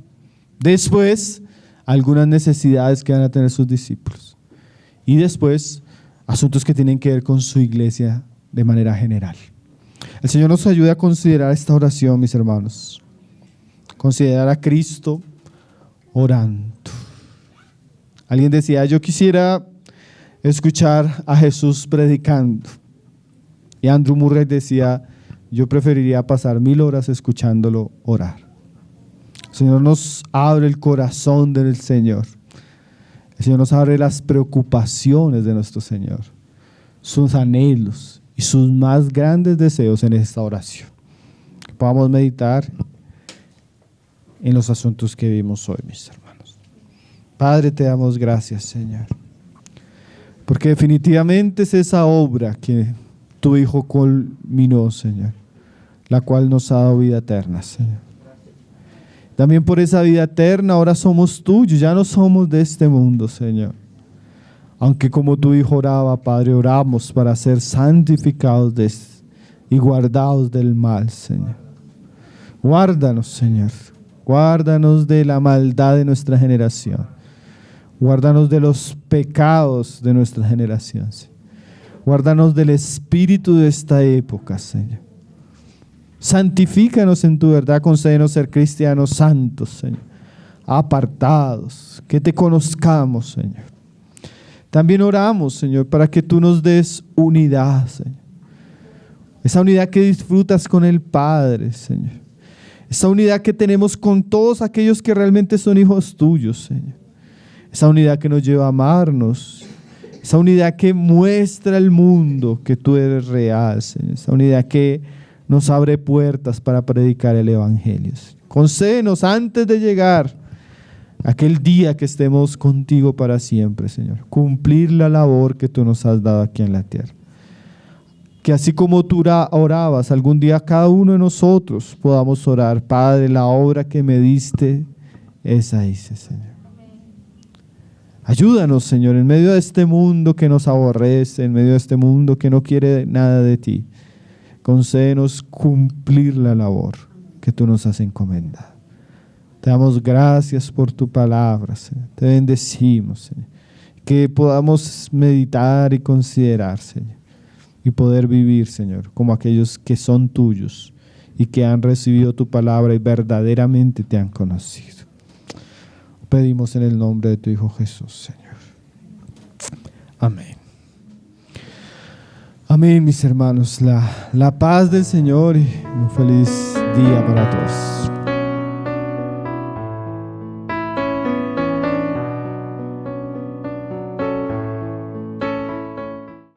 Después, algunas necesidades que van a tener sus discípulos. Y después, asuntos que tienen que ver con su iglesia de manera general. El Señor nos ayude a considerar esta oración, mis hermanos. Considerar a Cristo orando. Alguien decía, yo quisiera escuchar a Jesús predicando. Y Andrew Murray decía, yo preferiría pasar 1000 horas escuchándolo orar. El Señor nos abre el corazón del Señor. El Señor nos abre las preocupaciones de nuestro Señor, sus anhelos y sus más grandes deseos en esta oración. Que podamos meditar en los asuntos que vimos hoy, mis hermanos. Padre, te damos gracias, Señor, porque definitivamente es esa obra que tu Hijo culminó, Señor, la cual nos ha dado vida eterna, Señor. También por esa vida eterna ahora somos tuyos, ya no somos de este mundo, Señor. Aunque como tu Hijo oraba, Padre, oramos para ser santificados y guardados del mal, Señor. Guárdanos, Señor. Guárdanos de la maldad de nuestra generación. Guárdanos de los pecados de nuestra generación, Señor. Guárdanos del espíritu de esta época, Señor. Santifícanos en tu verdad, concédenos ser cristianos santos, Señor, apartados, que te conozcamos, Señor. También oramos, Señor, para que tú nos des unidad, Señor. Esa unidad que disfrutas con el Padre, Señor. Esa unidad que tenemos con todos aquellos que realmente son hijos tuyos, Señor. Esa unidad que nos lleva a amarnos. Esa unidad que muestra al mundo que tú eres real, Señor. Esa unidad que nos abre puertas para predicar el Evangelio. Concédenos antes de llegar aquel día que estemos contigo para siempre, Señor, cumplir la labor que tú nos has dado aquí en la tierra. Que así como tú orabas, algún día cada uno de nosotros podamos orar, Padre, la obra que me diste, esa hice, Señor. Ayúdanos, Señor, en medio de este mundo que nos aborrece, en medio de este mundo que no quiere nada de ti. Concédenos cumplir la labor que tú nos has encomendado. Te damos gracias por tu palabra, Señor. Te bendecimos, Señor. Que podamos meditar y considerar, Señor. Y poder vivir, Señor, como aquellos que son tuyos y que han recibido tu palabra y verdaderamente te han conocido. Pedimos en el nombre de tu Hijo Jesús, Señor. Amén. Amén, mis hermanos. La paz del Señor y un feliz día para todos.